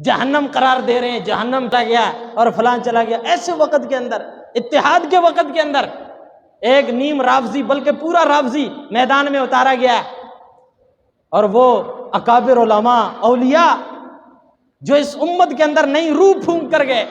جہنم قرار دے رہے ہیں، جہنم چلا گیا اور فلاں چلا گیا. ایسے وقت کے اندر، اتحاد کے وقت کے اندر ایک نیم رافضی بلکہ پورا رافضی میدان میں اتارا گیا ہے، اور وہ اکابر علماء اولیاء جو اس امت کے اندر نئی روح پھونک کر گئے،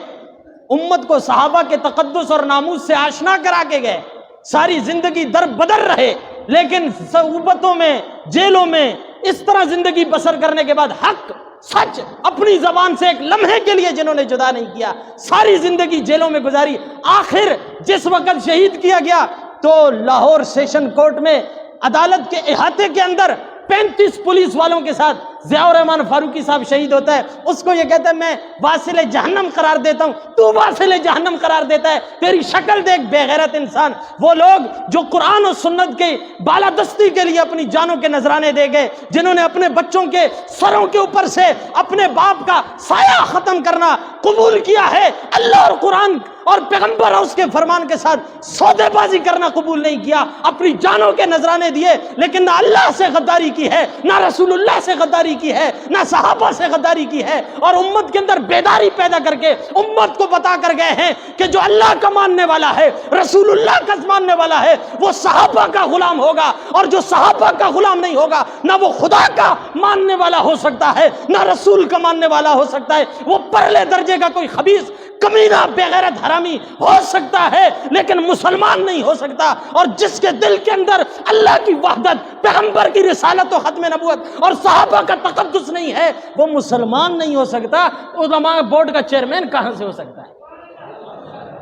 امت کو صحابہ کے تقدس اور ناموس سے آشنا کرا کے گئے، ساری زندگی در بدر رہے، لیکن صعوبتوں میں، جیلوں میں اس طرح زندگی بسر کرنے کے بعد حق سچ اپنی زبان سے ایک لمحے کے لیے جنہوں نے جدا نہیں کیا، ساری زندگی جیلوں میں گزاری. آخر جس وقت شہید کیا گیا تو لاہور سیشن کورٹ میں عدالت کے احاطے کے اندر 35 پولیس والوں کے ساتھ ضیاء الرحمن فاروقی صاحب شہید ہوتا ہے. اس کو یہ کہتا ہے میں واصل جہنم قرار دیتا ہوں، تو واصل جہنم قرار دیتا ہے، تیری شکل دیکھ بے غیرت انسان. وہ لوگ جو قرآن و سنت کی بالادستی کے لیے اپنی جانوں کے نذرانے دے گئے، جنہوں نے اپنے بچوں کے سروں کے اوپر سے اپنے باپ کا سایہ ختم کرنا قبول کیا ہے، اللہ اور قرآن اور پیغمبر اور اس کے فرمان کے ساتھ سودے بازی کرنا قبول نہیں کیا، اپنی جانوں کے نذرانے دیے، لیکن نہ اللہ سے غداری کی ہے، نہ رسول اللہ سے غداری کی ہے، نہ صحابہ سے غداری کی ہے، اور امت کے اندر بیداری پیدا کر کے امت کو بتا کر گئے ہیں کہ جو اللہ کا ماننے والا ہے، رسول اللہ کا ماننے والا ہے، وہ صحابہ کا غلام ہوگا، اور جو صحابہ کا غلام نہیں ہوگا نہ وہ خدا کا ماننے والا ہو سکتا ہے، نہ رسول کا ماننے والا ہو سکتا ہے. وہ پرلے درجے کا کوئی خبیث کمینہ بے غیرت حرامی ہو سکتا ہے لیکن مسلمان نہیں ہو سکتا. اور جس کے دل کے اندر اللہ کی وحدت، پیغمبر کی رسالت و ختم نبوت اور صحابہ کا تقدس نہیں ہے، وہ مسلمان نہیں ہو سکتا. علماء بورڈ کا چیئرمین کہاں سے ہو سکتا ہے؟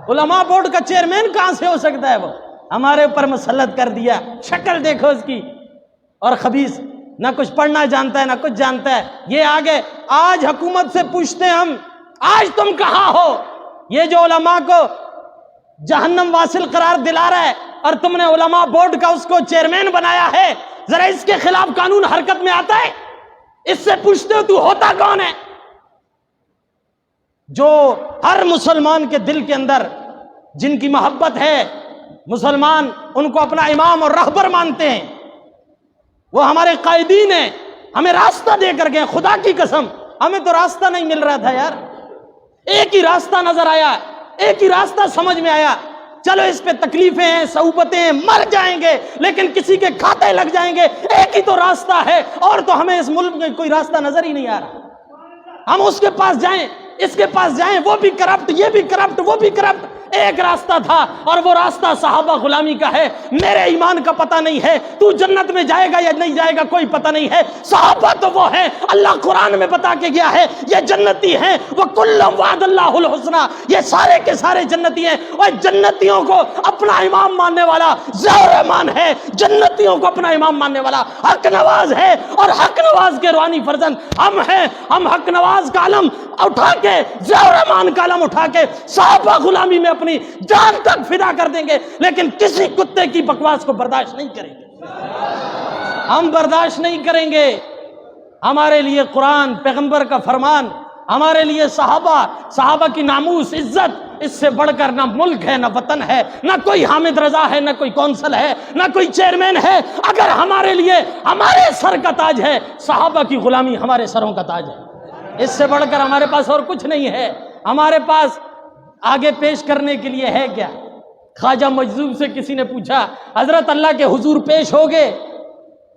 علماء بورڈ کا چیئرمین کہاں سے ہو سکتا ہے؟ وہ ہمارے اوپر مسلط کر دیا. شکل دیکھو اس کی، اور خبیث نہ کچھ پڑھنا جانتا ہے نہ کچھ جانتا ہے. یہ آگے آج حکومت سے پوچھتے ہیں ہم، آج تم کہاں ہو؟ یہ جو علماء کو جہنم واصل قرار دلا رہا ہے اور تم نے علماء بورڈ کا اس کو چیئرمین بنایا ہے، ذرا اس کے خلاف قانون حرکت میں آتا ہے؟ اس سے پوچھتے ہو تو ہوتا کون ہے؟ جو ہر مسلمان کے دل کے اندر جن کی محبت ہے، مسلمان ان کو اپنا امام اور رہبر مانتے ہیں، وہ ہمارے قائدین ہیں، ہمیں راستہ دے کر گئے. خدا کی قسم ہمیں تو راستہ نہیں مل رہا تھا یار، ایک ہی راستہ نظر آیا، ایک ہی راستہ سمجھ میں آیا. چلو اس پہ تکلیفیں ہیں، صعوبتیں ہیں، مر جائیں گے لیکن کسی کے کھاتے لگ جائیں گے. ایک ہی تو راستہ ہے، اور تو ہمیں اس ملک میں کوئی راستہ نظر ہی نہیں آ رہا. ہم اس کے پاس جائیں، اس کے پاس جائیں، وہ بھی کرپٹ، یہ بھی کرپٹ، وہ بھی کرپٹ. ایک راستہ تھا اور وہ راستہ صحابہ غلامی کا ہے. میرے ایمان کا پتہ نہیں ہے تو جنت میں جائے گا یا نہیں جائے گا، کوئی پتہ نہیں ہے. صحابہ تو وہ ہیں اللہ قرآن میں بتا کے گیا ہے یہ جنتی ہیں، وہ کل وعد اللہ الحسنہ، یہ سارے کے سارے جنتی ہیں. اور جنتیوں کو اپنا امام ماننے والا ضیاء الرحمن ہے، جنتیوں کو اپنا امام ماننے والا حق نواز ہے، اور حق نواز کے روحانی فرزند ہم ہیں. ہم حق نواز کا علم اٹھا کے، ضیاء الرحمن کا علم اٹھا کے صحابہ غلامی میں اپنی جان تک فدا کر دیں گے، لیکن کسی کتے کی بکواس کو برداشت نہیں کریں گے. ہم برداشت نہیں کریں گے. ہمارے لیے قرآن، پیغمبر کا فرمان، ہمارے لیے صحابہ کی ناموس، عزت، اس سے بڑھ کر نہ ملک ہے، نہ وطن ہے، نہ کوئی حامد رضا ہے، نہ کوئی کونسل ہے، نہ کوئی چیئرمین ہے. اگر ہمارے لیے ہمارے سر کا تاج ہے، صحابہ کی غلامی ہمارے سروں کا تاج ہے. اس سے بڑھ کر ہمارے پاس اور کچھ نہیں ہے. ہمارے پاس آگے پیش کرنے کے لیے ہے کیا؟ خواجہ مجذوب سے کسی نے پوچھا، حضرت اللہ کے حضور پیش ہوگے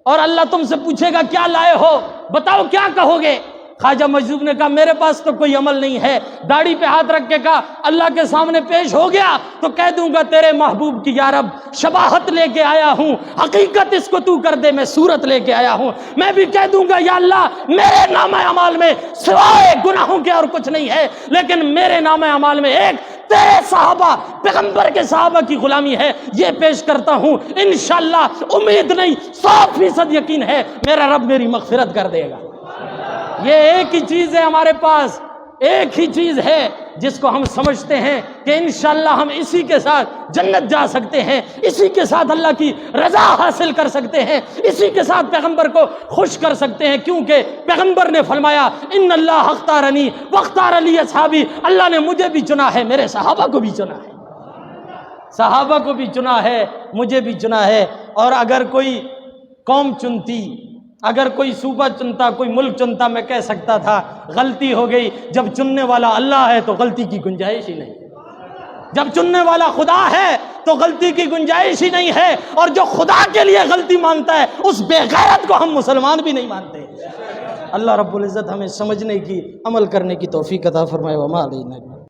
اور اللہ تم سے پوچھے گا کیا لائے ہو، بتاؤ کیا کہو گے؟ خواجہ مجذوب نے کہا میرے پاس تو کوئی عمل نہیں ہے. داڑھی پہ ہاتھ رکھ کے کہا اللہ کے سامنے پیش ہو گیا تو کہہ دوں گا تیرے محبوب کی یا رب شباہت لے کے آیا ہوں، حقیقت اس کو تو کر دے، میں صورت لے کے آیا ہوں. میں بھی کہہ دوں گا یا اللہ میرے نامہ اعمال میں سوائے گناہوں کے اور کچھ نہیں ہے، لیکن میرے نامہ اعمال میں ایک تیرے صحابہ، پیغمبر کے صحابہ کی غلامی ہے، یہ پیش کرتا ہوں. انشاءاللہ امید نہیں 100% یقین ہے میرا رب میری مغفرت کر دے گا. یہ ایک ہی چیز ہے ہمارے پاس، ایک ہی چیز ہے جس کو ہم سمجھتے ہیں کہ انشاءاللہ ہم اسی کے ساتھ جنت جا سکتے ہیں، اسی کے ساتھ اللہ کی رضا حاصل کر سکتے ہیں، اسی کے ساتھ پیغمبر کو خوش کر سکتے ہیں. کیونکہ پیغمبر نے فرمایا ان اللہ اختارنی واختار لی اصحابی، اللہ نے مجھے بھی چنا ہے، میرے صحابہ کو بھی چنا ہے، صحابہ کو بھی چنا ہے، مجھے بھی چنا ہے. اور اگر کوئی قوم چنتی، اگر کوئی صوبہ چنتا، کوئی ملک چنتا، میں کہہ سکتا تھا غلطی ہو گئی، جب چننے والا اللہ ہے تو غلطی کی گنجائش ہی نہیں، جب چننے والا خدا ہے تو غلطی کی گنجائش ہی نہیں ہے، اور جو خدا کے لیے غلطی مانتا ہے اس بے غیرت کو ہم مسلمان بھی نہیں مانتے۔ اللہ رب العزت ہمیں سمجھنے کی، عمل کرنے کی توفیق عطا فرمائے۔ وما علینا۔